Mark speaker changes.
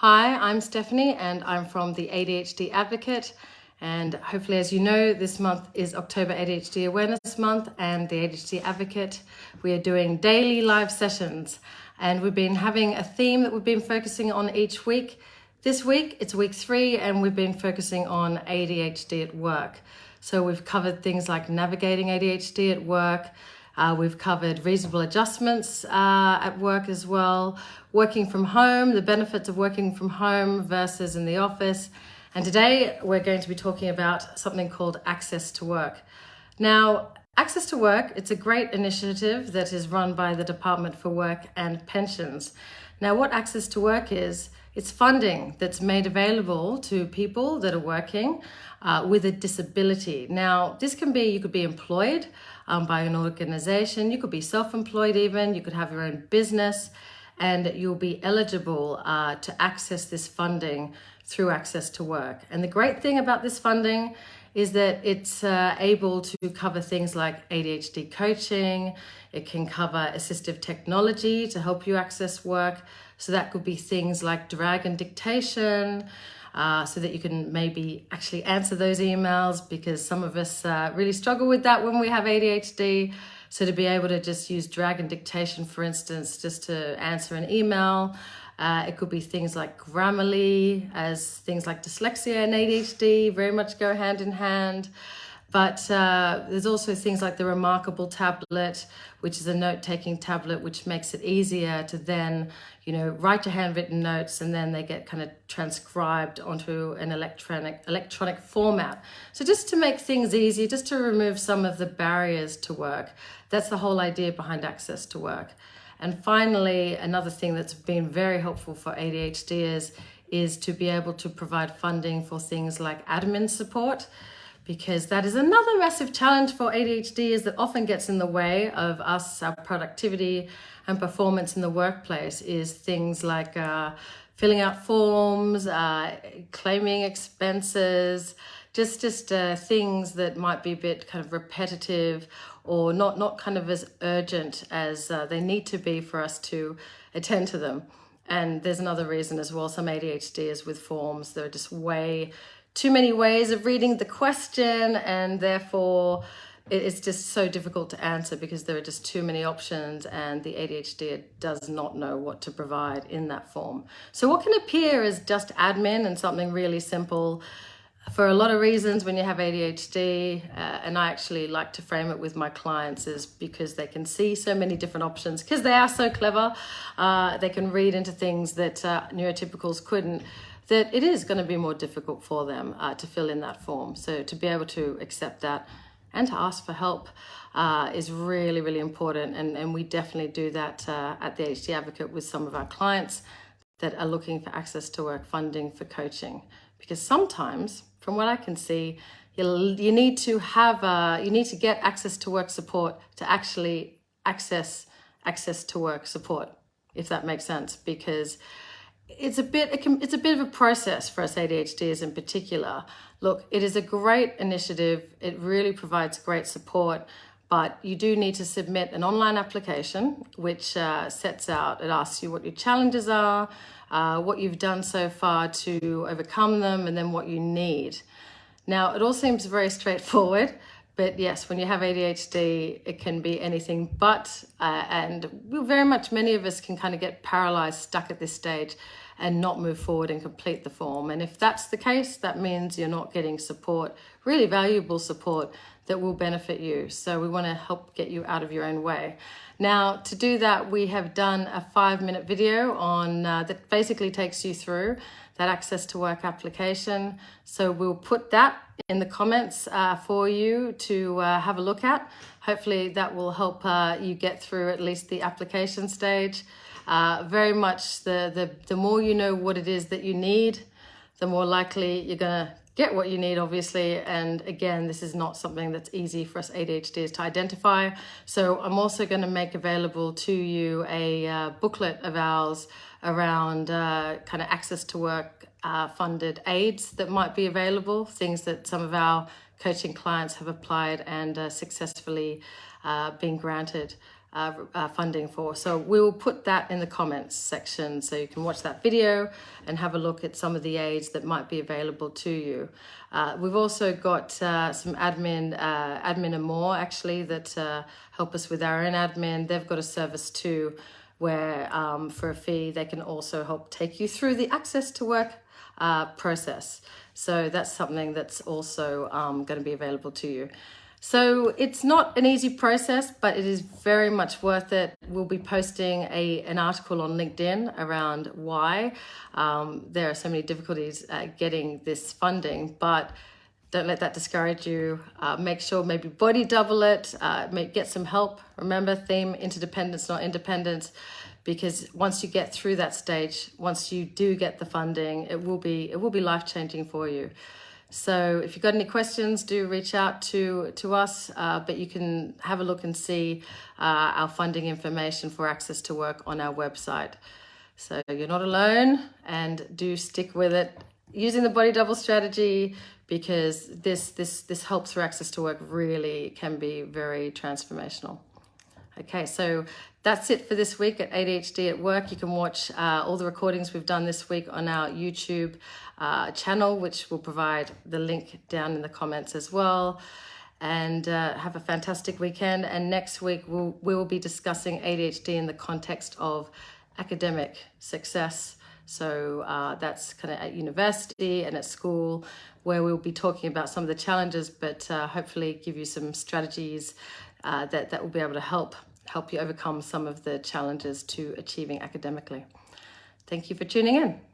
Speaker 1: Hi, I'm Stephanie and I'm from the ADHD Advocate. And hopefully, as you know, this month is October ADHD Awareness Month and the ADHD Advocate. We are doing daily live sessions and we've been having a theme that we've been focusing on each week. This week, it's week 3 and we've been focusing on ADHD at work. So we've covered things like navigating ADHD at work. We've covered reasonable adjustments at work as well, working from home, the benefits of working from home versus in the office. And today we're going to be talking about something called Access to Work. Now, Access to Work, it's a great initiative that is run by the Department for Work and Pensions. Now, what Access to Work is, it's funding that's made available to people that are working with a disability. Now, this can be, you could be employed by an organization, you could be self-employed even, you could have your own business, and you'll be eligible to access this funding through Access to Work. And the great thing about this funding is that it's able to cover things like ADHD coaching. It can cover assistive technology to help you access work. So that could be things like drag and dictation, so that you can maybe actually answer those emails, because some of us really struggle with that when we have ADHD. So to be able to just use drag and dictation, for instance, just to answer an email. It could be things like Grammarly, as things like dyslexia and ADHD very much go hand in hand. But there's also things like the Remarkable tablet, which is a note-taking tablet, which makes it easier to then, write your handwritten notes, and then they get kind of transcribed onto an electronic format. So just to make things easier, just to remove some of the barriers to work. That's the whole idea behind Access to Work. And finally, another thing that's been very helpful for ADHDers is to be able to provide funding for things like admin support, because that is another massive challenge for ADHDers that often gets in the way of us, our productivity and performance in the workplace, is things like filling out forms, claiming expenses, just things that might be a bit kind of repetitive or not kind of as urgent as they need to be for us to attend to them. And there's another reason as well. Some ADHDers with forms, there are just way too many ways of reading the question, and therefore it's just so difficult to answer because there are just too many options and the ADHD does not know what to provide in that form. So what can appear as just admin and something really simple, for a lot of reasons when you have ADHD, and I actually like to frame it with my clients, is because they can see so many different options, because they are so clever, they can read into things that neurotypicals couldn't, that it is going to be more difficult for them to fill in that form. So to be able to accept that and to ask for help is really, really important. And we definitely do that at the ADHD Advocate with some of our clients that are looking for Access to Work funding for coaching. Because sometimes, from what I can see, you need to get Access to Work support to actually access to work support, if that makes sense, because it's a bit of a process for us ADHDers in particular. Look, it is a great initiative. It really provides great support, but you do need to submit an online application, which sets out, it asks you what your challenges are, what you've done so far to overcome them, and then what you need. Now, it all seems very straightforward, but yes, when you have ADHD, it can be anything but, and many of us can kind of get paralyzed, stuck at this stage and not move forward and complete the form. And if that's the case, that means you're not getting support, really valuable support that will benefit you. So we want to help get you out of your own way. Now, to do that, we have done a 5-minute video on that basically takes you through that Access to Work application. So we'll put that in the comments for you to have a look at. Hopefully that will help you get through at least the application stage. Very much the more you know what it is that you need, the more likely you're going to get what you need, obviously. And again, this is not something that's easy for us ADHDers to identify. So I'm also going to make available to you a booklet of ours around kind of Access to Work funded aids that might be available, things that some of our coaching clients have applied and successfully been granted. funding for. So we'll put that in the comments section so you can watch that video and have a look at some of the aids that might be available to you. We've also got some admin and more actually that help us with our own admin. They've got a service too where for a fee they can also help take you through the access to work process. So that's something that's also going to be available to you. So it's not an easy process, but it is very much worth it. We'll be posting an article on LinkedIn around why there are so many difficulties getting this funding, but don't let that discourage you. Make sure maybe body double it, get some help. Remember, theme interdependence, not independence, because once you get through that stage, once you do get the funding, it will be life-changing for you. So if you've got any questions, do reach out to us, but you can have a look and see our funding information for access to work on our website. So you're not alone, and do stick with it using the body double strategy, because this helps for access to work really can be very transformational. Okay, so that's it for this week at ADHD at Work. You can watch all the recordings we've done this week on our YouTube channel, which will provide the link down in the comments as well. And have a fantastic weekend. And next week we will be discussing ADHD in the context of academic success. So that's kind of at university and at school, where we'll be talking about some of the challenges, but hopefully give you some strategies that will be able to help you overcome some of the challenges to achieving academically. Thank you for tuning in.